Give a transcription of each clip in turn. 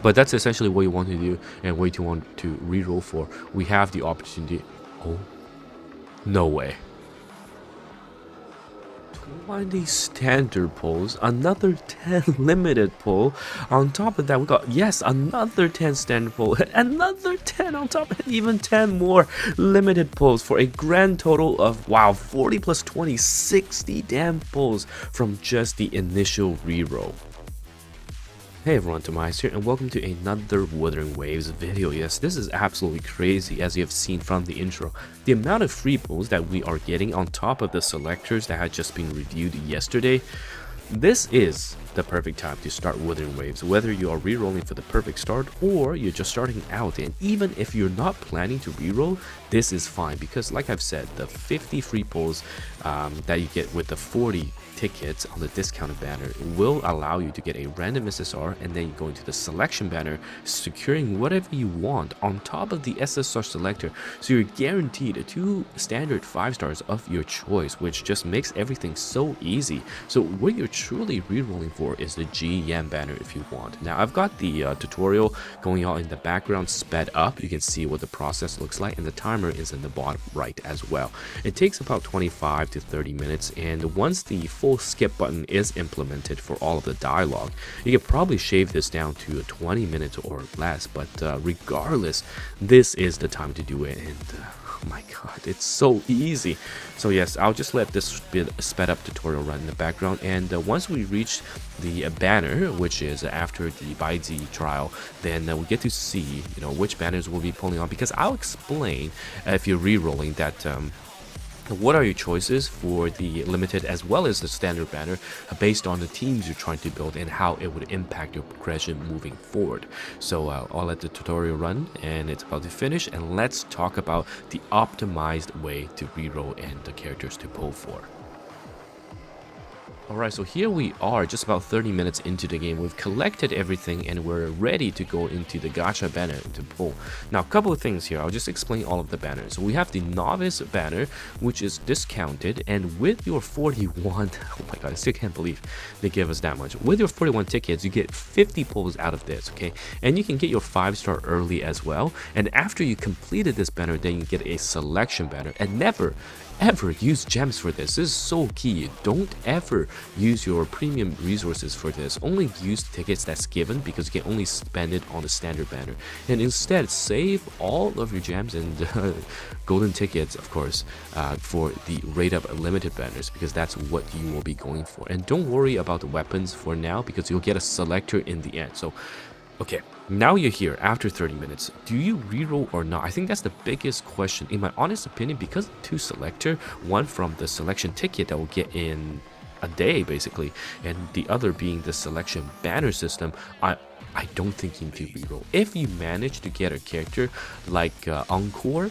But that's essentially what you want to do and what you want to reroll for. We have the opportunity. Oh, no way. 20 standard pulls, another 10 limited pull. On top of that, we got, yes, another 10 standard pull, another 10 on top, and even 10 more limited pulls for a grand total of, wow, 40 plus 20, 60 damn pulls from just the initial reroll. Hey everyone, TimaeuSS here, and welcome to another Wuthering Waves video. Yes, this is absolutely crazy, as you have seen from the intro. The amount of free pulls that we are getting on top of the selectors that had just been reviewed yesterday, this is the perfect time to start Wuthering Waves, whether you are rerolling for the perfect start or you're just starting out. And even if you're not planning to reroll, this is fine, because like I've said, the 50 free pulls that you get with the 40 tickets on the discounted banner will allow you to get a random SSR, and then you go into the selection banner, securing whatever you want on top of the SSR selector. So you're guaranteed 2 standard 5 stars of your choice, which just makes everything so easy. So what you're truly rerolling for is the GM banner if you want. Now I've got the tutorial going on in the background sped up. You can see what the process looks like, and the timer is in the bottom right as well. It takes about 25 to 30 minutes, and once the full skip button is implemented for all of the dialogue, you could probably shave this down to 20 minutes or less. But regardless, this is the time to do it, and oh my god, it's so easy. So yes, I'll just let this sped up tutorial run in the background, and once we reach the banner, which is after the Baizi trial, then we get to see, you know, which banners we'll be pulling on, because I'll explain if you're re-rolling that what are your choices for the limited as well as the standard banner based on the teams you're trying to build and how it would impact your progression moving forward. So I'll let the tutorial run, and it's about to finish, and let's talk about the optimized way to reroll and the characters to pull for. Alright, so here we are, just about 30 minutes into the game. We've collected everything and we're ready to go into the Gacha banner to pull. Now, a couple of things here. I'll just explain all of the banners. So we have the novice banner, which is discounted, and with your 41, oh my god, I still can't believe they give us that much. With your 41 tickets, you get 50 pulls out of this, okay? And you can get your 5-star early as well. And after you completed this banner, then you get a selection banner. And never ever use gems for this. This is so key. Don't ever use your premium resources for this. Only use tickets that's given, because you can only spend it on the standard banner. And instead, save all of your gems and golden tickets, of course, for the rate up limited banners, because that's what you will be going for. And don't worry about the weapons for now, because you'll get a selector in the end. So okay, now you're here after 30 minutes. Do you reroll or not? I think that's the biggest question, in my honest opinion, because 2 selector, one from the selection ticket that we'll get in a day basically, and the other being the selection banner system. I don't think you need to reroll. If you manage to get a character like Encore,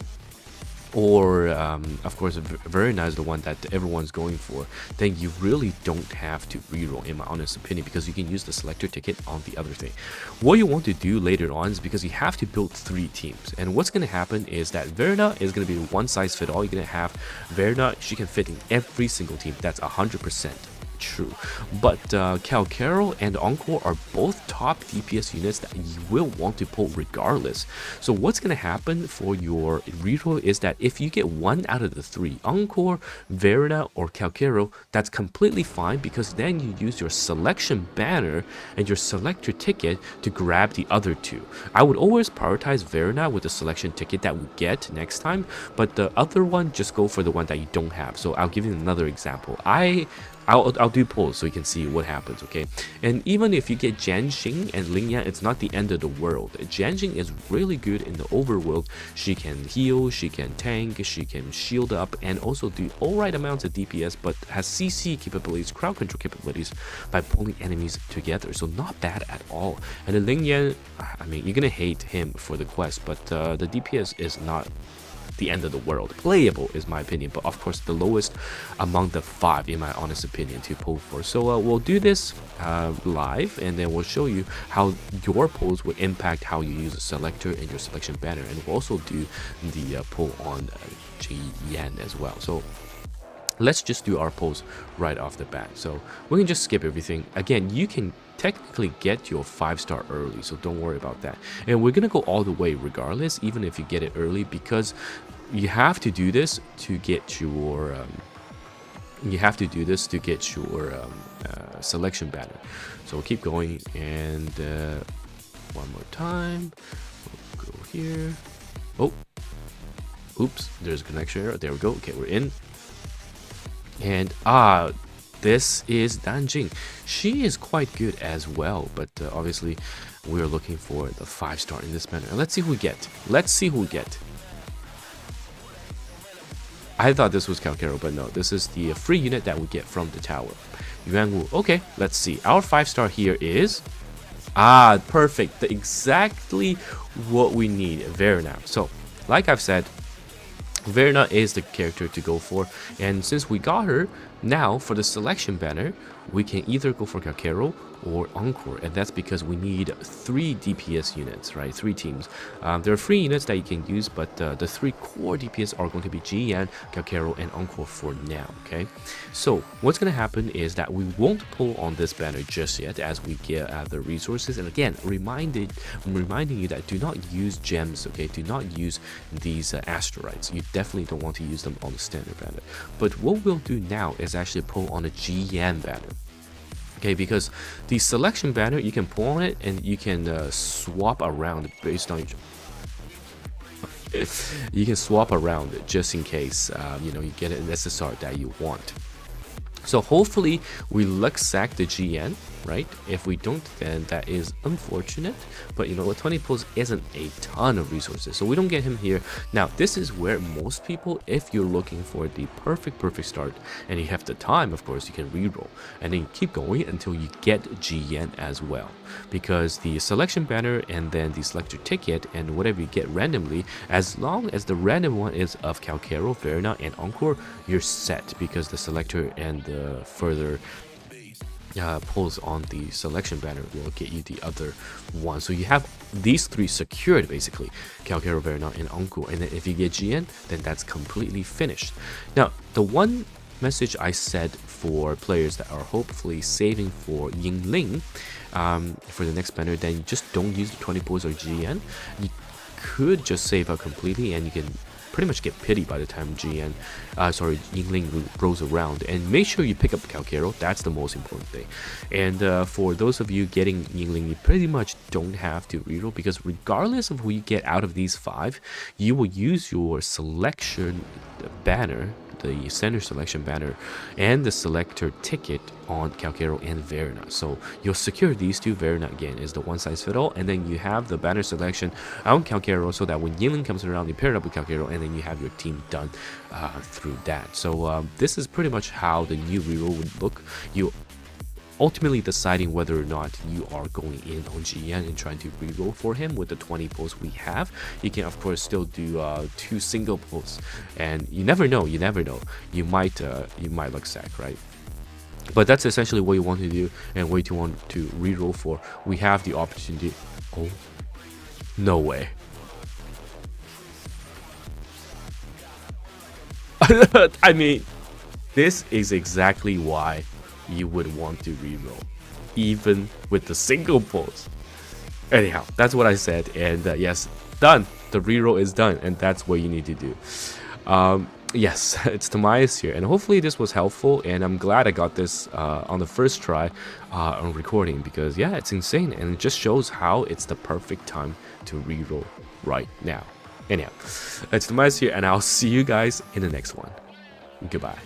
or of course Verena is the one that everyone's going for, then you really don't have to reroll, in my honest opinion, because you can use the selector ticket on the other thing. What you want to do later on is, because you have to build 3 teams, and what's going to happen is that Verena is going to be one size fit all. You're going to have Verena, she can fit in every single team. That's 100% true. But Calcaro and Encore are both top DPS units that you will want to pull regardless. So what's going to happen for your reroll is that if you get 1 out of the 3, Encore, Verena, or Calcaro, that's completely fine, because then you use your selection banner and your selector ticket to grab the other 2. I would always prioritize Verena with the selection ticket that we get next time, but the other one, just go for the one that you don't have. So I'll give you another example. I'll do polls so you can see what happens, okay? And even if you get Jianxing and Lingyan, it's not the end of the world. Jianxing is really good in the overworld. She can heal, she can tank, she can shield up, and also do alright amounts of DPS, but has CC capabilities, crowd control capabilities by pulling enemies together. So not bad at all. And the Lingyan, I mean, you're gonna hate him for the quest, but the DPS is not the end of the world. Playable is my opinion, but of course the lowest among the 5, in my honest opinion, to pull for. So we'll do this live, and then we'll show you how your pulls will impact how you use a selector and your selection banner, and we'll also do the pull on Ji Yan as well. So let's just do our pulls right off the bat. So we can just skip everything. Again, you can technically get your 5-star early, so don't worry about that. And we're gonna go all the way regardless, even if you get it early, because you have to do this to get your selection banner. So we'll keep going, and one more time. We'll go here. Oh, oops, there's a connection error. There we go. Okay, we're in. And this is Danjing. She is quite good as well, but obviously we're looking for the 5-star in this banner. And let's see who we get. I thought this was Calcaro, but no, this is the free unit that we get from the tower. Yuan. Okay, let's see. Our 5-star here is perfect. Exactly what we need. Verna. So, like I've said, Verna is the character to go for, and since we got her, now for the selection banner, we can either go for Calcaro or Encore, and that's because we need 3 DPS units, right? 3 teams. There are 3 units that you can use, but the 3 core DPS are going to be Jiyan, Calcaro, and Encore for now, okay? So what's going to happen is that we won't pull on this banner just yet as we get the resources. And again, I'm reminding you that do not use gems, okay? Do not use these asteroids. You definitely don't want to use them on the standard banner. But what we'll do now is actually pull on a Jiyan banner. Okay, because the selection banner, you can pull on it and you can swap around based on you can swap around it just in case you know, you get an SSR that you want. So hopefully we luck sack the GN, right? If we don't, then that is unfortunate. But you know what, 20 pulls isn't a ton of resources, so we don't get him here. Now this is where most people, if you're looking for the perfect start and you have the time, of course, you can reroll and then you keep going until you get GN as well, because the selection banner and then the selector ticket and whatever you get randomly, as long as the random one is of Calcaro, Verna, and Encore, you're set, because the selector and the further pulls on the selection banner will get you the other one. So you have these 3 secured, basically, Calcaro, Verna, and Encore, and then if you get GN, then that's completely finished. Now the one message I said for players that are hopefully saving for Yingling for the next banner, then you just don't use the 20 pulls or GN. You could just save out completely and you can pretty much get pity by the time Yingling rolls around. And make sure you pick up Calcaro, that's the most important thing. And for those of you getting Yingling, you pretty much don't have to reroll, because regardless of who you get out of these 5, you will use your selection banner, the center selection banner, and the selector ticket on Calcaro and Verna. So you'll secure these 2. Verna again is the one size fit all, and then you have the banner selection on Calcaro, so that when Yingling comes around, you pair it up with Calcaro, and then you have your team done through that. So this is pretty much how the new reroll would look. You ultimately deciding whether or not you are going in on GN and trying to reroll for him with the 20 pulls we have. You can of course still do 2 single pulls, and you never know, you might luck sack, right? But that's essentially what you want to do and what you want to reroll for. We have the opportunity. Oh, no way. I mean, this is exactly why you would want to reroll, even with the single pulls. Anyhow, that's what I said, and yes, done. The reroll is done, and that's what you need to do. Yes, it's TimaeuSS here, and hopefully this was helpful, and I'm glad I got this on the first try on recording, because yeah, it's insane, and it just shows how it's the perfect time to reroll right now. Anyhow, it's TimaeuSS here, and I'll see you guys in the next one. Goodbye.